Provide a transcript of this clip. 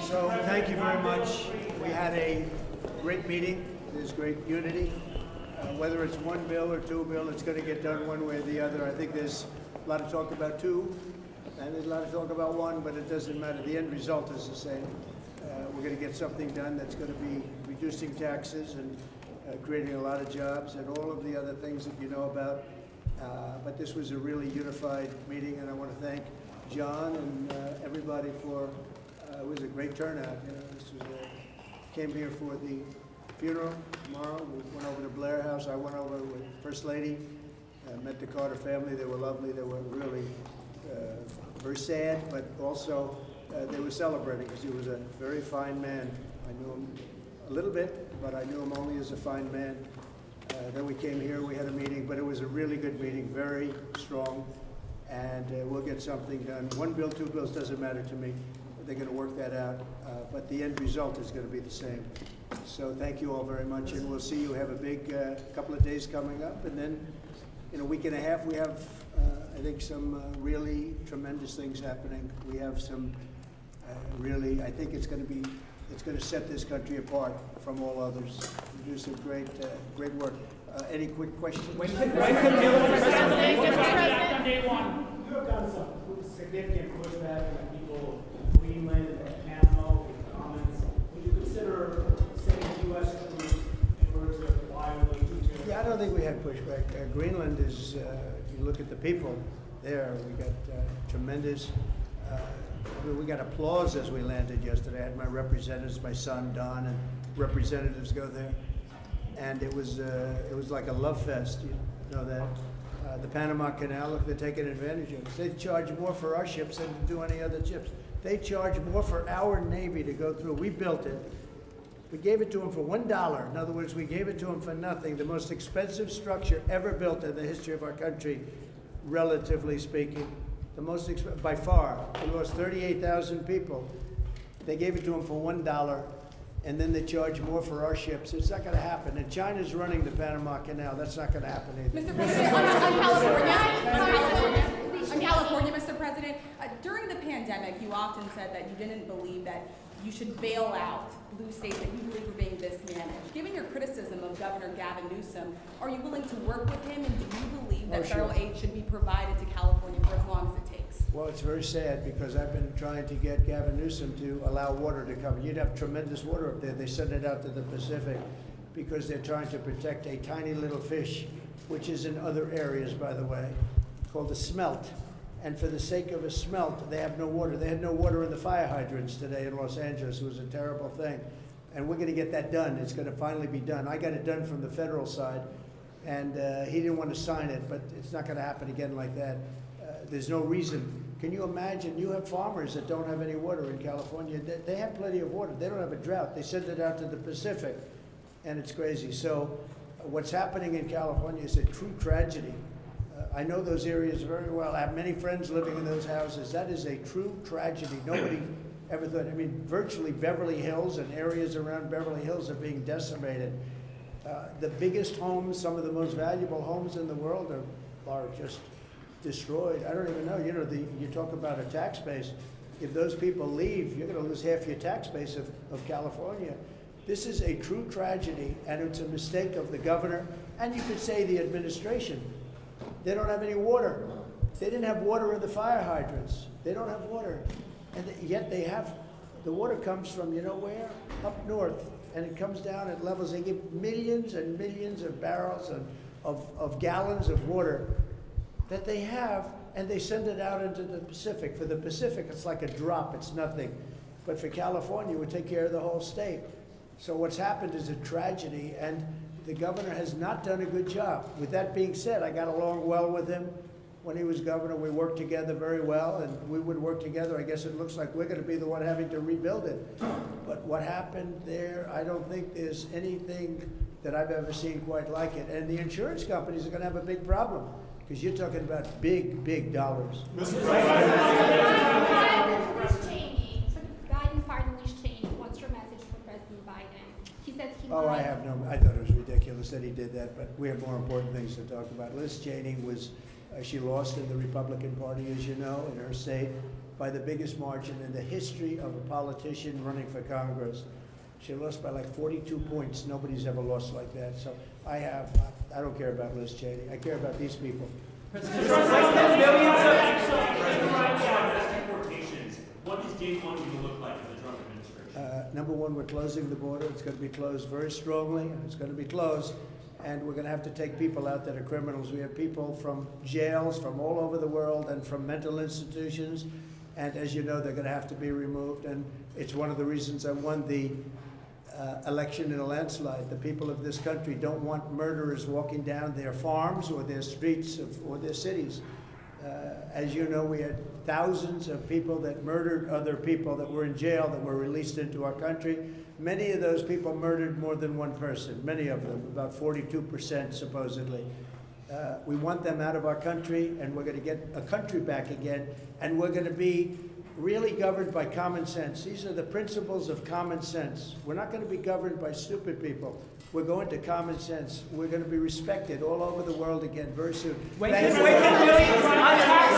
So thank you very much. We had a great meeting. There's great unity. Whether it's one bill or two bill, it's going to get done one way or the other. I think there's a lot of talk about two, and there's a lot of talk about one, but it doesn't matter. The end result is the same. We're going to get something done that's going to be reducing taxes and creating a lot of jobs and all of the other things that you know about. But this was a really unified meeting, and I want to thank John and everybody for. It was a great turnout. You know, this was came here for the funeral tomorrow. We went over to Blair House. I went over with First Lady. Met the Carter family. They were lovely. They were really very sad, but also they were celebrating because he was a very fine man. I knew him a little bit, but I knew him only as a fine man. Then we came here. We had a meeting, but it was a really good meeting, very strong, and we'll get something done. One bill, two bills doesn't matter to me. They're going to work that out, but the end result is going to be the same. So thank you all very much, and we'll see you. Have a big couple of days coming up, and then in a week and a half we have, I think, some really tremendous things happening. We have some really, I think it's going to set this country apart from all others. We do some great work. Any quick questions? When could President day one? You have done some significant pushback from people in Greenland and Panama with comments. Would you consider sending U.S. troops in order to violate two? Yeah, I don't think we had pushback. Greenland is, if you look at the people there, we got tremendous. We got applause as we landed yesterday. I had my representatives, my son Don, and representatives go there, and it was like a love fest. You know that. The Panama Canal, if they're taking advantage of it. They charge more for our ships than to do any other ships. They charge more for our Navy to go through. We built it. We gave it to them for $1. In other words, we gave it to them for nothing. The most expensive structure ever built in the history of our country, relatively speaking. The most expensive, by far. We lost 38,000 people. They gave it to them for $1, and then they charge more for our ships. It's not going to happen. And China's running the Panama Canal. That's not going to happen either. Mr. President, on California, Mr. President, during the pandemic, you often said that you didn't believe that you should bail out blue states that you believe were being mismanaged. Given your criticism of Governor Gavin Newsom, are you willing to work with him, and do you believe that federal aid should be provided to California for as long as it takes? Well, it's very sad because I've been trying to get Gavin Newsom to allow water to come. You'd have tremendous water up there. They send it out to the Pacific because they're trying to protect a tiny little fish, which is in other areas, by the way, called a smelt. And for the sake of a smelt, they have no water. They had no water in the fire hydrants today in Los Angeles. It was a terrible thing. And we're going to get that done. It's going to finally be done. I got it done from the federal side, and he didn't want to sign it, but it's not going to happen again like that. There's no reason. Can you imagine? You have farmers that don't have any water in California. They have plenty of water. They don't have a drought. They send it out to the Pacific, and it's crazy. So what's happening in California is a true tragedy. I know those areas very well. I have many friends living in those houses. That is a true tragedy. Nobody ever thought. I mean, virtually Beverly Hills and areas around Beverly Hills are being decimated. The biggest homes, some of the most valuable homes in the world are just destroyed. I don't even know. You know, you talk about a tax base. If those people leave, you're going to lose half your tax base of California. This is a true tragedy, and it's a mistake of the governor, and you could say the administration. They don't have any water. They didn't have water in the fire hydrants. They don't have water. And yet they have, the water comes from, you know where? Up north. And it comes down at levels, they give millions and millions of barrels of gallons of water that they have, and they send it out into the Pacific. For the Pacific, it's like a drop, it's nothing. But for California, it would take care of the whole state. So what's happened is a tragedy, and the governor has not done a good job. With that being said, I got along well with him when he was governor. We worked together very well, and we would work together. I guess it looks like we're going to be the one having to rebuild it. But what happened there, I don't think there's anything that I've ever seen quite like it. And the insurance companies are going to have a big problem, because you're talking about big, big dollars. Mr. Cheney, Biden pardon Liz Cheney. What's your message for President Biden? He said he Oh, I have no, I thought it was ridiculous that he did that, but we have more important things to talk about. Liz Cheney was She lost in the Republican Party, as you know, in her state, by the biggest margin in the history of a politician running for Congress. She lost by like 42 points. Nobody's ever lost like that. So I don't care about Liz Cheney. I care about these people. Deportations. What is day one going to look like in the Trump administration? Number one, we're closing the border. It's going to be closed very strongly, and it's going to be closed. And we're going to have to take people out that are criminals. We have people from jails from all over the world and from mental institutions. And as you know, they're going to have to be removed. And it's one of the reasons I won the election in a landslide. The people of this country don't want murderers walking down their farms or their streets or their cities. As you know, we had thousands of people that murdered other people that were in jail that were released into our country. Many of those people murdered more than one person, many of them, about 42% supposedly. We want them out of our country, and we're going to get a country back again, and we're going to be really governed by common sense. These are the principles of common sense. We're not going to be governed by stupid people. We're going to common sense. We're going to be respected all over the world again very soon. Wait, millions on taxes.